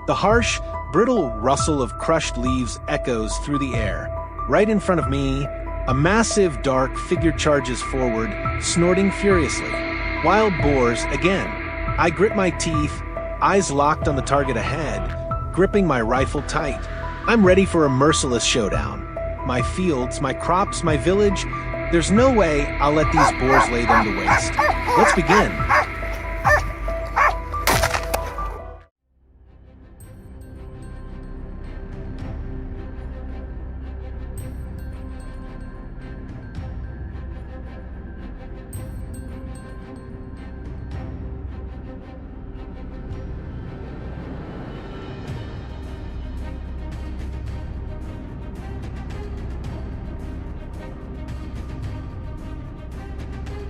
The harsh, brittle rustle of crushed leaves echoes through the air. Right in front of me, a massive dark figure charges forward, snorting furiously. Wild boars again. I grip my teeth, eyes locked on the target ahead, gripping my rifle tight. I'm ready for a merciless showdown. My fields, my crops, my village, there's no way I'll let these boars lay them to waste. Let's begin.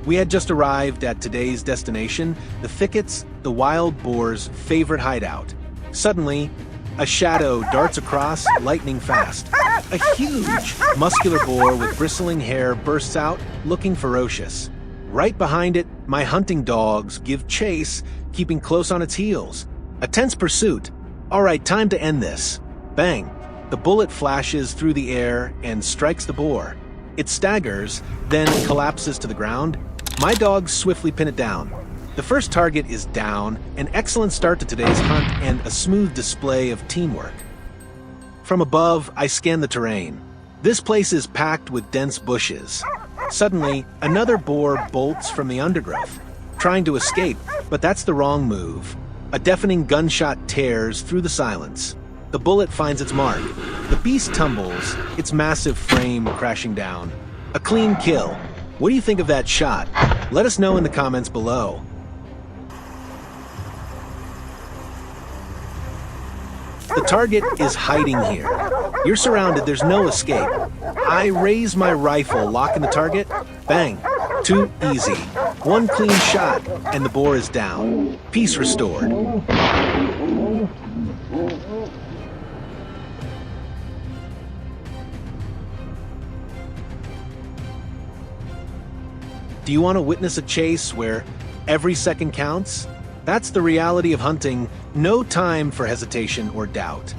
We had just arrived at today's destination, the thickets, the wild boar's favorite hideout. Suddenly, a shadow darts across, lightning fast. A huge, muscular boar with bristling hair bursts out, looking ferocious. Right behind it, my hunting dogs give chase, keeping close on its heels. A tense pursuit. All right, time to end this. Bang! The bullet flashes through the air and strikes the boar. It staggers, then collapses to the ground. My dogs swiftly pin it down. The first target is down, an excellent start to today's hunt and a smooth display of teamwork. From above, I scan the terrain. This place is packed with dense bushes. Suddenly, another boar bolts from the undergrowth, trying to escape, but that's the wrong move. A deafening gunshot tears through the silence. The bullet finds its mark. The beast tumbles, its massive frame crashing down. A clean kill. What do you think of that shot? Let us know in the comments below. The target is hiding here. You're surrounded, there's no escape. I raise my rifle, locking the target. Bang. Too easy. One clean shot, and the boar is down. Peace restored. Do you want to witness a chase where every second counts? That's the reality of hunting. No time for hesitation or doubt.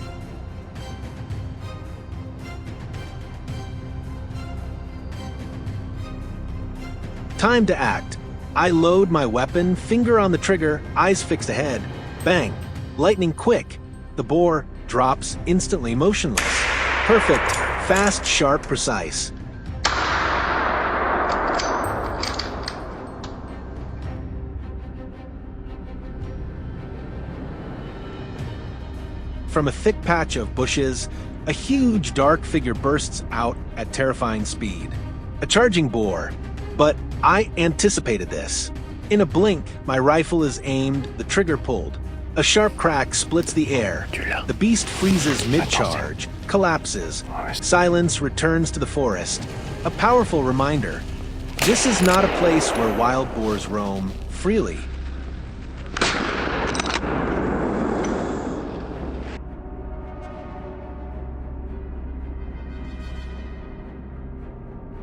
Time to act. I load my weapon, finger on the trigger, eyes fixed ahead. Bang! Lightning quick. The boar drops instantly motionless. Perfect. Fast, sharp, precise. From a thick patch of bushes, a huge dark figure bursts out at terrifying speed. A charging boar. But I anticipated this. In a blink, my rifle is aimed, the trigger pulled. A sharp crack splits the air. The beast freezes mid-charge, collapses. Silence returns to the forest. A powerful reminder. This is not a place where wild boars roam freely.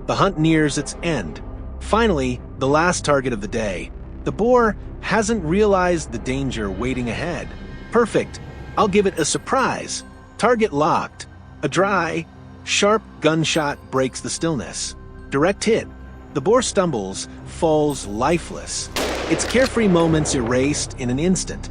The hunt nears its end. Finally, the last target of the day. The boar hasn't realized the danger waiting ahead. Perfect. I'll give it a surprise. Target locked. A dry, sharp gunshot breaks the stillness. Direct hit. The boar stumbles, falls lifeless. Its carefree moments erased in an instant.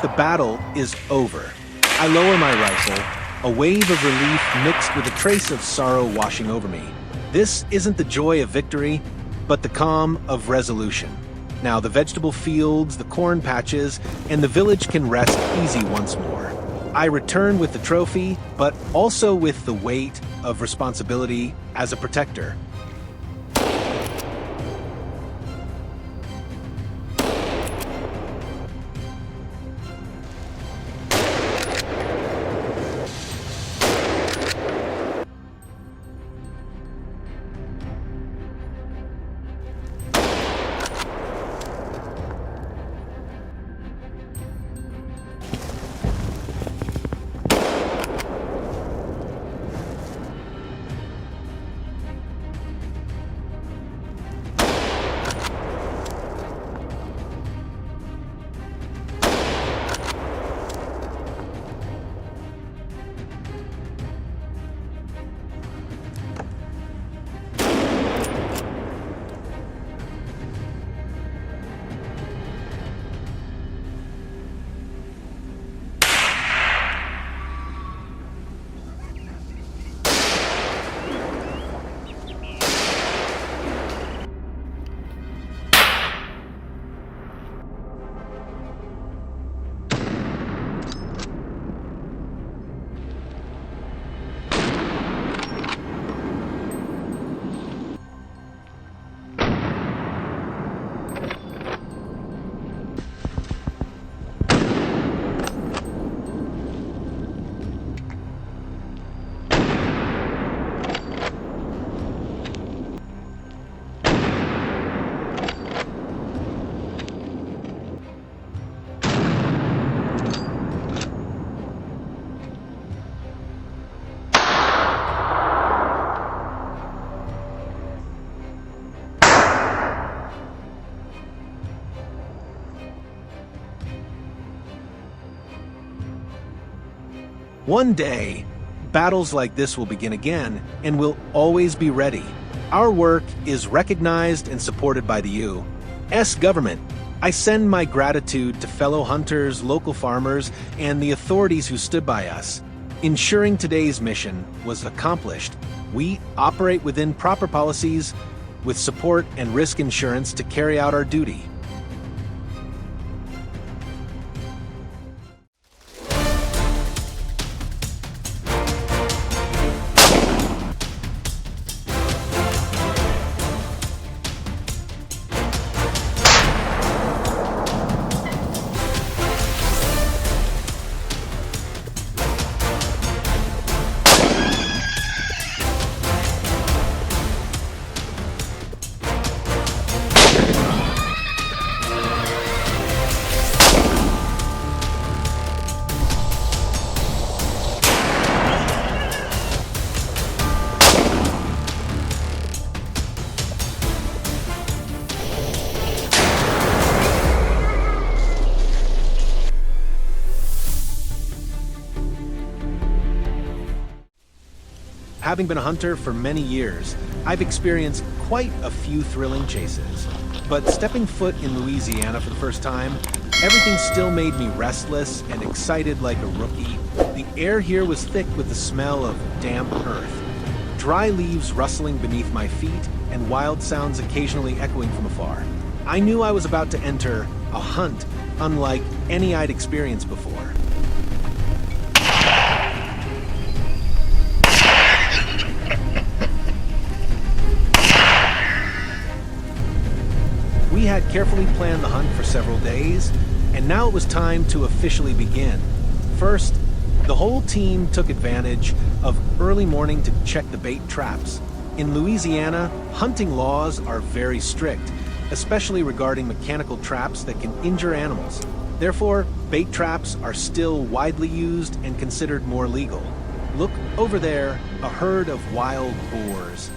The battle is over. I lower my rifle, a wave of relief mixed with a trace of sorrow washing over me. This isn't the joy of victory, but the calm of resolution. Now the vegetable fields, the corn patches, and the village can rest easy once more. I return with the trophy, but also with the weight of responsibility as a protector. One day, battles like this will begin again, and we'll always be ready. Our work is recognized and supported by the U.S. government. I send my gratitude to fellow hunters, local farmers, and the authorities who stood by us, ensuring today's mission was accomplished. We operate within proper policies, with support and risk insurance to carry out our duty. Having been a hunter for many years, I've experienced quite a few thrilling chases. But stepping foot in Louisiana for the first time, everything still made me restless and excited like a rookie. The air here was thick with the smell of damp earth, dry leaves rustling beneath my feet, and wild sounds occasionally echoing from afar. I knew I was about to enter a hunt unlike any I'd experienced before. We had carefully planned the hunt for several days, and now it was time to officially begin. First, the whole team took advantage of early morning to check the bait traps. In Louisiana, hunting laws are very strict, especially regarding mechanical traps that can injure animals. Therefore, bait traps are still widely used and considered more legal. Look over there, a herd of wild boars,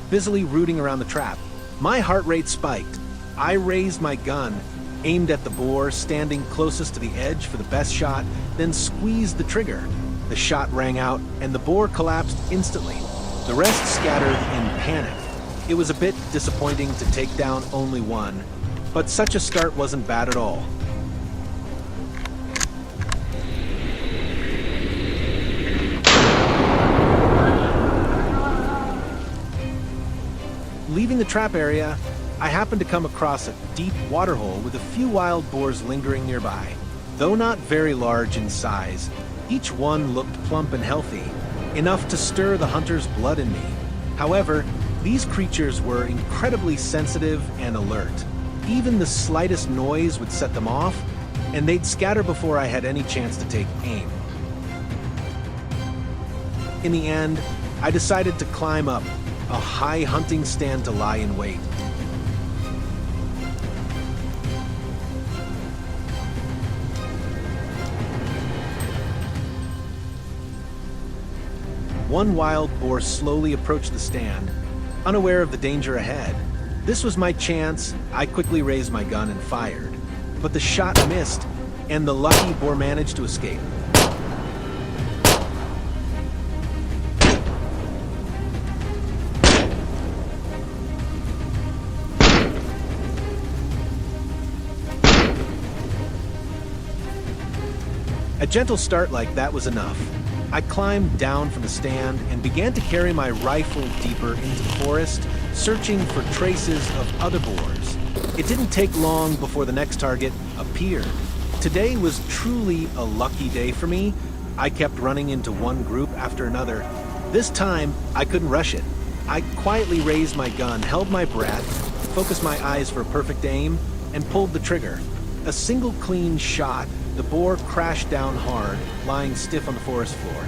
busily rooting around the trap. My heart rate spiked. I raised my gun, aimed at the boar standing closest to the edge for the best shot, then squeezed the trigger. The shot rang out, and the boar collapsed instantly. The rest scattered in panic. It was a bit disappointing to take down only one, but such a start wasn't bad at all. Leaving the trap area, I happened to come across a deep waterhole with a few wild boars lingering nearby. Though not very large in size, each one looked plump and healthy, enough to stir the hunter's blood in me. However, these creatures were incredibly sensitive and alert. Even the slightest noise would set them off, and they'd scatter before I had any chance to take aim. In the end, I decided to climb up a high hunting stand to lie in wait. One wild boar slowly approached the stand, unaware of the danger ahead. This was my chance. I quickly raised my gun and fired, but the shot missed, and the lucky boar managed to escape. A gentle start like that was enough. I climbed down from the stand and began to carry my rifle deeper into the forest, searching for traces of other boars. It didn't take long before the next target appeared. Today was truly a lucky day for me. I kept running into one group after another. This time, I couldn't rush it. I quietly raised my gun, held my breath, focused my eyes for a perfect aim, and pulled the trigger. A single clean shot, the boar crashed down hard, lying stiff on the forest floor.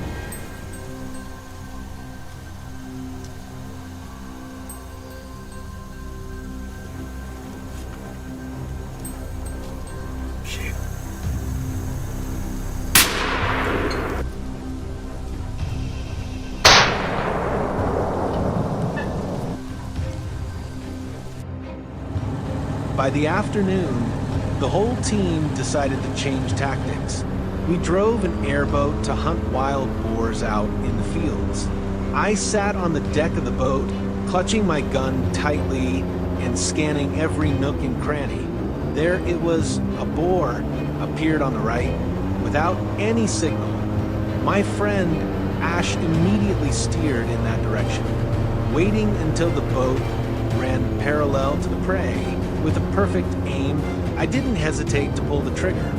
By the afternoon, the whole team decided to change tactics. We drove an airboat to hunt wild boars out in the fields. I sat on the deck of the boat, clutching my gun tightly and scanning every nook and cranny. There it was, a boar appeared on the right, without any signal. My friend Ash immediately steered in that direction, waiting until the boat ran parallel to the prey. With a perfect aim, I didn't hesitate to pull the trigger.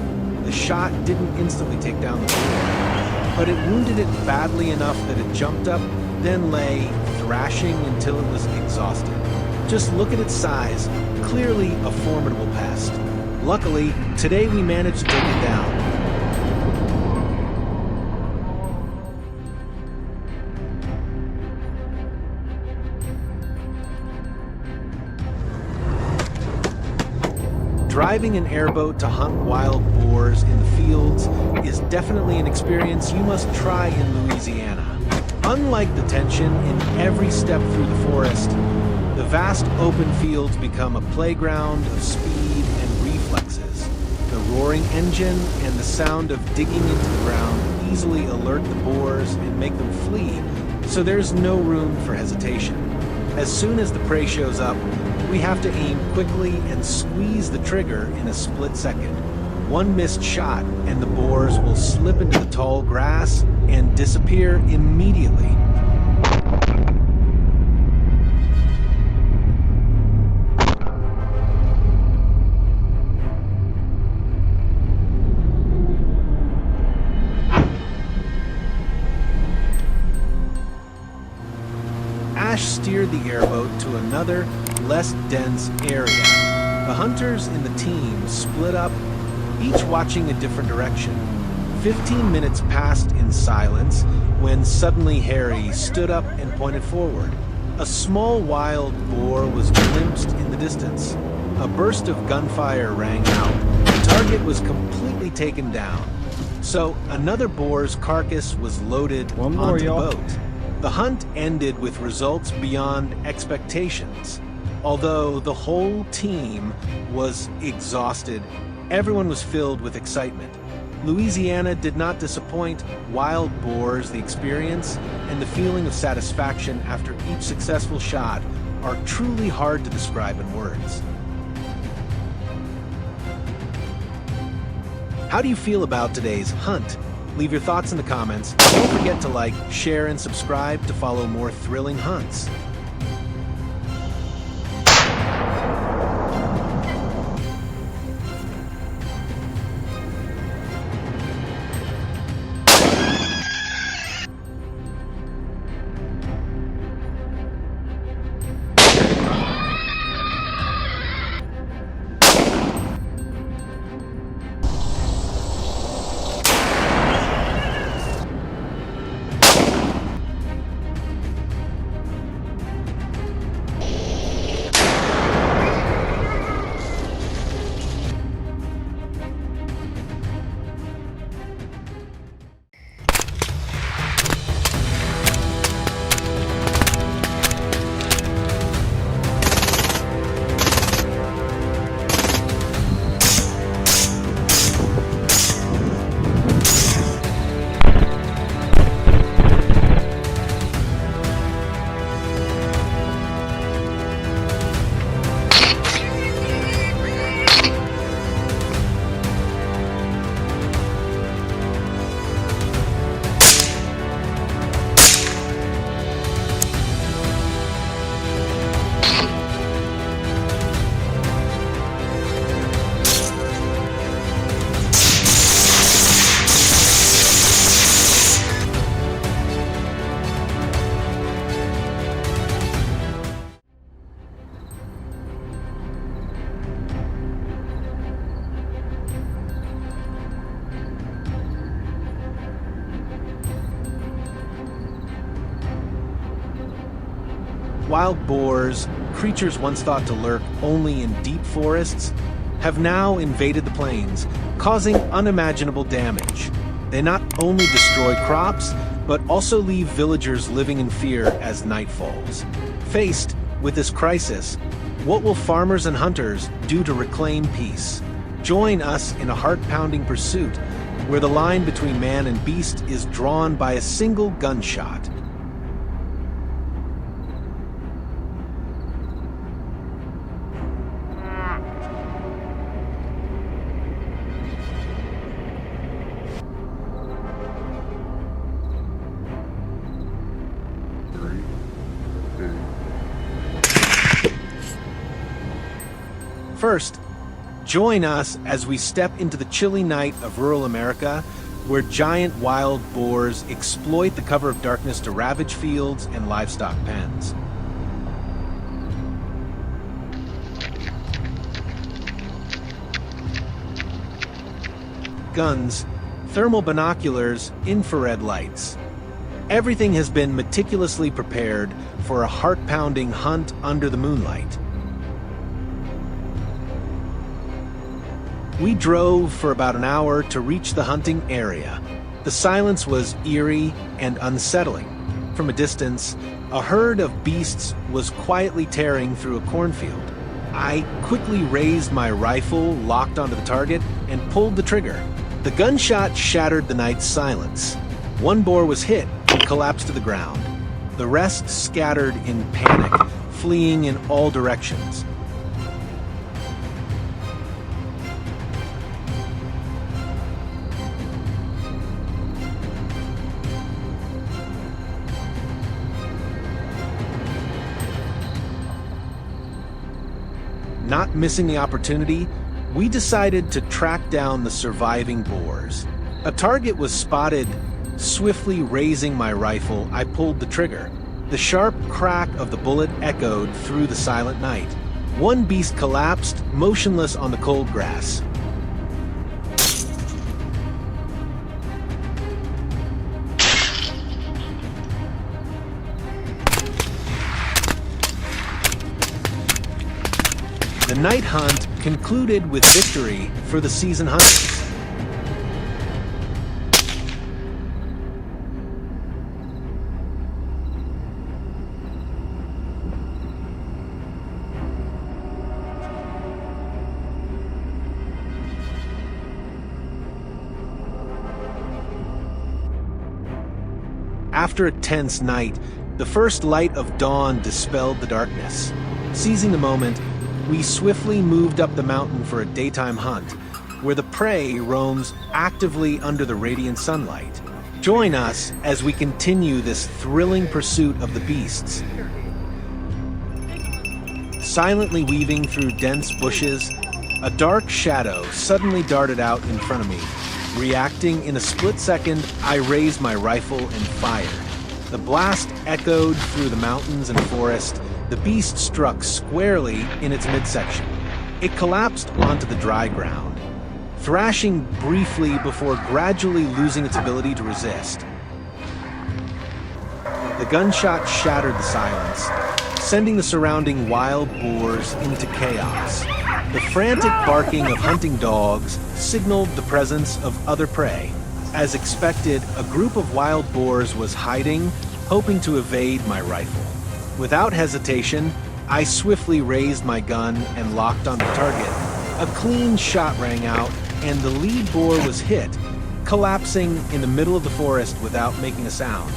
The shot didn't instantly take down the boar, but it wounded it badly enough that it jumped up, then lay thrashing until it was exhausted. Just look at its size, clearly a formidable pest. Luckily, today we managed to take it down. Driving an airboat to hunt wild boars in the fields is definitely an experience you must try in Louisiana. Unlike the tension in every step through the forest, the vast open fields become a playground of speed and reflexes. The roaring engine and the sound of digging into the ground easily alert the boars and make them flee, so there's no room for hesitation. As soon as the prey shows up, we have to aim quickly and squeeze the trigger in a split second. One missed shot and the boars will slip into the tall grass and disappear immediately. Ash steered the airboat to another, less dense area. The hunters in the team split up, each watching a different direction. 15 minutes passed in silence when suddenly Harry stood up and pointed forward. A small wild boar was glimpsed in the distance. A burst of gunfire rang out. The target was completely taken down. So another boar's carcass was loaded onto the boat. The hunt ended with results beyond expectations. Although the whole team was exhausted, everyone was filled with excitement. Louisiana did not disappoint. Wild boars, the experience, and the feeling of satisfaction after each successful shot are truly hard to describe in words. How do you feel about today's hunt? Leave your thoughts in the comments. Don't forget to like, share, and subscribe to follow more thrilling hunts. Wild boars, creatures once thought to lurk only in deep forests, have now invaded the plains, causing unimaginable damage. They not only destroy crops, but also leave villagers living in fear as night falls. Faced with this crisis, what will farmers and hunters do to reclaim peace? Join us in a heart-pounding pursuit where the line between man and beast is drawn by a single gunshot. First, join us as we step into the chilly night of rural America, where giant wild boars exploit the cover of darkness to ravage fields and livestock pens. Guns, thermal binoculars, infrared lights. Everything has been meticulously prepared for a heart-pounding hunt under the moonlight. We drove for about an hour to reach the hunting area. The silence was eerie and unsettling. From a distance, a herd of beasts was quietly tearing through a cornfield. I quickly raised my rifle, locked onto the target, and pulled the trigger. The gunshot shattered the night's silence. One boar was hit and collapsed to the ground. The rest scattered in panic, fleeing in all directions. Not missing the opportunity, we decided to track down the surviving boars. A target was spotted. Swiftly raising my rifle, I pulled the trigger. The sharp crack of the bullet echoed through the silent night. One beast collapsed, motionless on the cold grass. The night hunt concluded with victory for the seasoned hunters. After a tense night, the first light of dawn dispelled the darkness. Seizing the moment, we swiftly moved up the mountain for a daytime hunt, where the prey roams actively under the radiant sunlight. Join us as we continue this thrilling pursuit of the beasts. Silently weaving through dense bushes, a dark shadow suddenly darted out in front of me. Reacting in a split second, I raised my rifle and fired. The blast echoed through the mountains and forest. The beast struck squarely in its midsection. It collapsed onto the dry ground, thrashing briefly before gradually losing its ability to resist. The gunshot shattered the silence, sending the surrounding wild boars into chaos. The frantic barking of hunting dogs signaled the presence of other prey. As expected, a group of wild boars was hiding, hoping to evade my rifle. Without hesitation, I swiftly raised my gun and locked on the target. A clean shot rang out, and the lead boar was hit, collapsing in the middle of the forest without making a sound.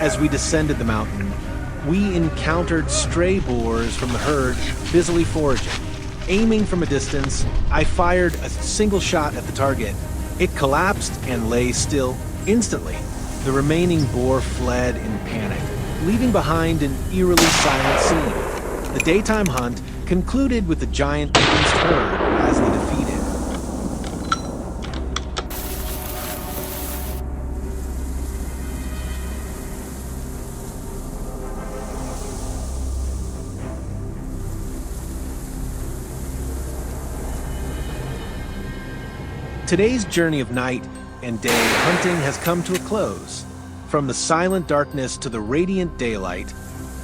As we descended the mountain, we encountered stray boars from the herd busily foraging. Aiming from a distance, I fired a single shot at the target. It collapsed and lay still instantly. The remaining boar fled in panic, leaving behind an eerily silent scene. The daytime hunt concluded with the giant beast herd as they defeated. Today's journey of night and day hunting has come to a close. From the silent darkness to the radiant daylight,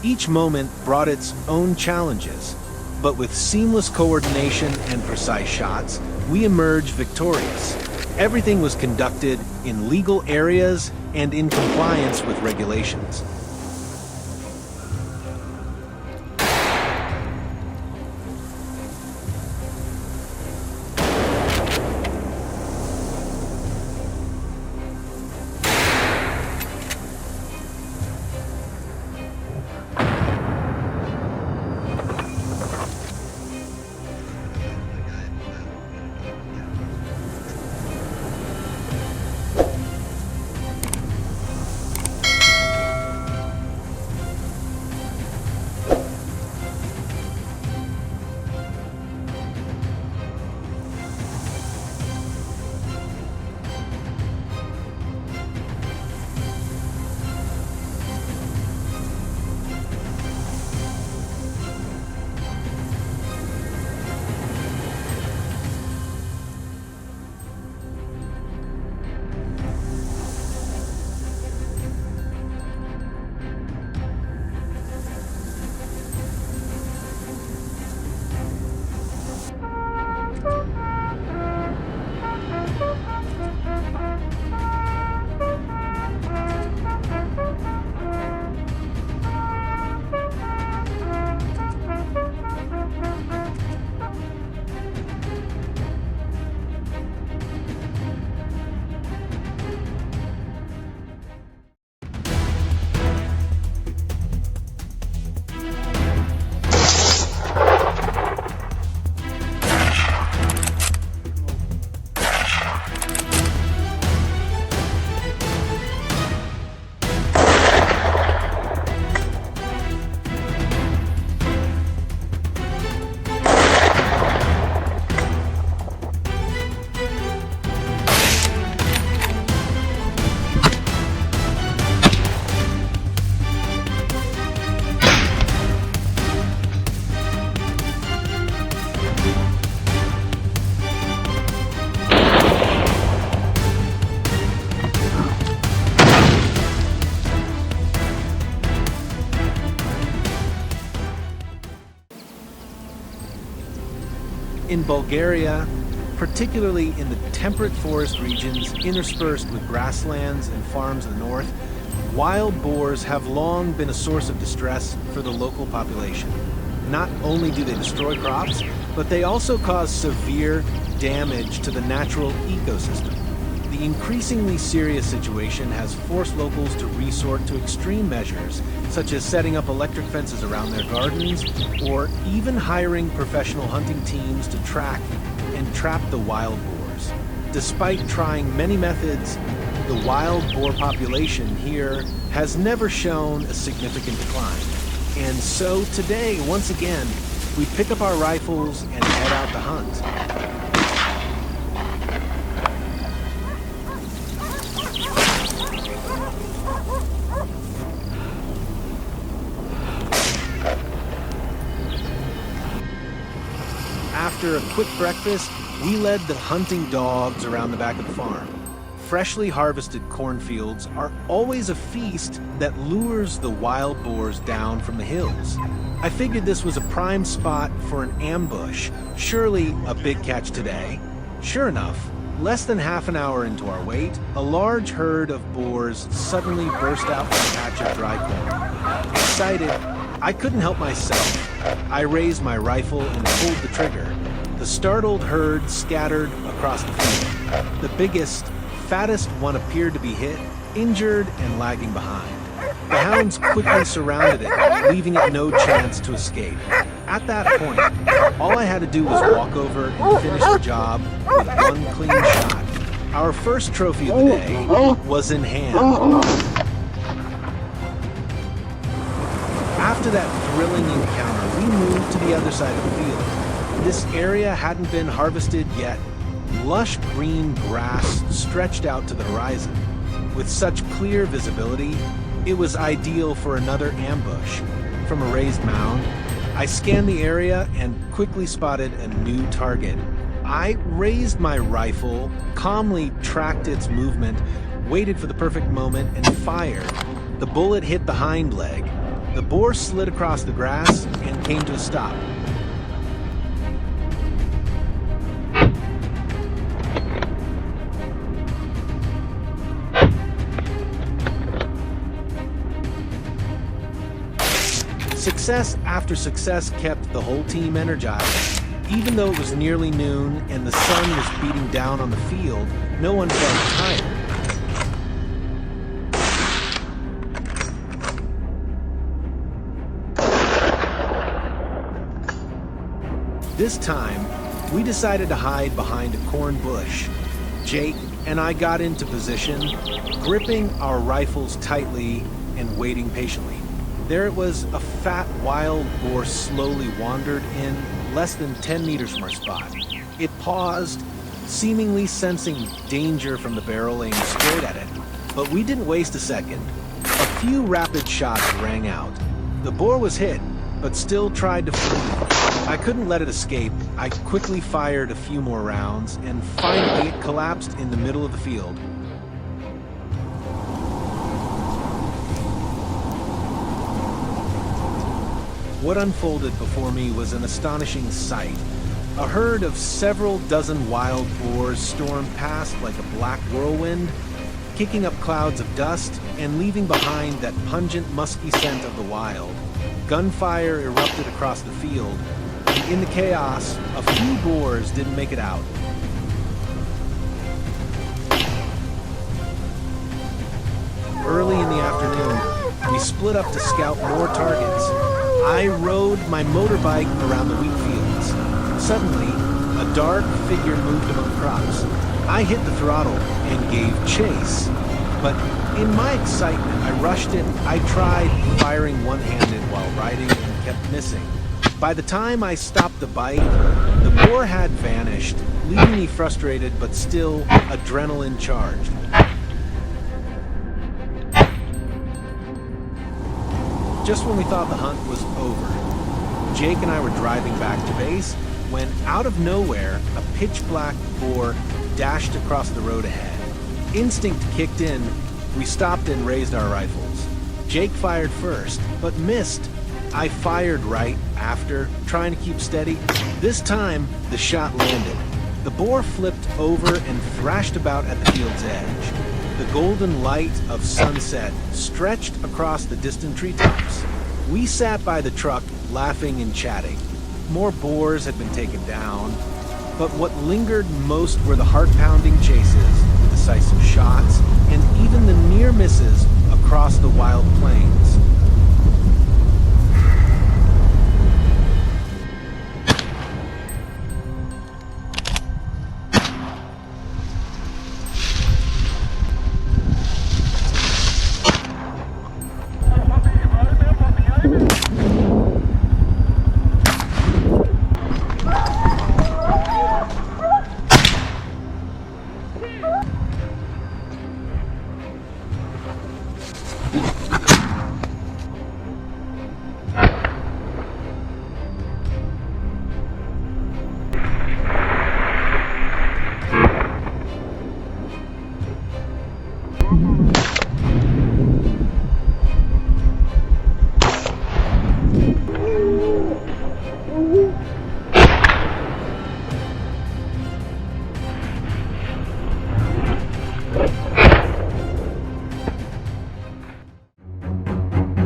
each moment brought its own challenges. But with seamless coordination and precise shots, we emerged victorious. Everything was conducted in legal areas and in compliance with regulations. In Bulgaria, particularly in the temperate forest regions interspersed with grasslands and farms in the north, wild boars have long been a source of distress for the local population. Not only do they destroy crops, but they also cause severe damage to the natural ecosystem. The increasingly serious situation has forced locals to resort to extreme measures, such as setting up electric fences around their gardens, or even hiring professional hunting teams to track and trap the wild boars. Despite trying many methods, the wild boar population here has never shown a significant decline. And so today, once again, we pick up our rifles and head out to hunt. After a quick breakfast, we led the hunting dogs around the back of the farm. Freshly harvested cornfields are always a feast that lures the wild boars down from the hills. I figured this was a prime spot for an ambush, surely a big catch today. Sure enough, less than half an hour into our wait, a large herd of boars suddenly burst out from a patch of dry corn. Excited, I couldn't help myself. I raised my rifle and pulled the trigger. The startled herd scattered across the field. The biggest, fattest one appeared to be hit, injured, and lagging behind. The hounds quickly surrounded it, leaving it no chance to escape. At that point, all I had to do was walk over and finish the job with one clean shot. Our first trophy of the day was in hand. After that thrilling encounter, we moved to the other side of the field. This area hadn't been harvested yet. Lush green grass stretched out to the horizon. With such clear visibility, it was ideal for another ambush. From a raised mound, I scanned the area and quickly spotted a new target. I raised my rifle, calmly tracked its movement, waited for the perfect moment, and fired. The bullet hit the hind leg. The boar slid across the grass and came to a stop. Success after success kept the whole team energized. Even though it was nearly noon and the sun was beating down on the field, no one felt tired. This time, we decided to hide behind a corn bush. Jake and I got into position, gripping our rifles tightly and waiting patiently. There it was, a fat wild boar slowly wandered in less than 10 meters from our spot. It paused, seemingly sensing danger from the barrel aimed straight at it. But we didn't waste a second. A few rapid shots rang out. The boar was hit, but still tried to flee. I couldn't let it escape. I quickly fired a few more rounds, and finally it collapsed in the middle of the field. What unfolded before me was an astonishing sight. A herd of several dozen wild boars stormed past like a black whirlwind, kicking up clouds of dust and leaving behind that pungent, musky scent of the wild. Gunfire erupted across the field, and in the chaos, a few boars didn't make it out. Early in the afternoon, we split up to scout more targets. I rode my motorbike around the wheat fields. Suddenly, a dark figure moved among crops. I hit the throttle and gave chase. But in my excitement, I rushed it. I tried firing one-handed while riding and kept missing. By the time I stopped the bike, the boar had vanished, leaving me frustrated but still adrenaline charged. Just when we thought the hunt was over, Jake and I were driving back to base when, out of nowhere, a pitch-black boar dashed across the road ahead. Instinct kicked in. We stopped and raised our rifles. Jake fired first, but missed. I fired right after, trying to keep steady. This time, the shot landed. The boar flipped over and thrashed about at the field's edge. The golden light of sunset stretched across the distant treetops. We sat by the truck, laughing and chatting. More boars had been taken down, but what lingered most were the heart-pounding chases, the decisive shots, and even the near misses across the wild plains.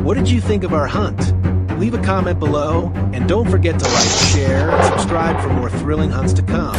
What did you think of our hunt? Leave a comment below, and don't forget to like, share, and subscribe for more thrilling hunts to come.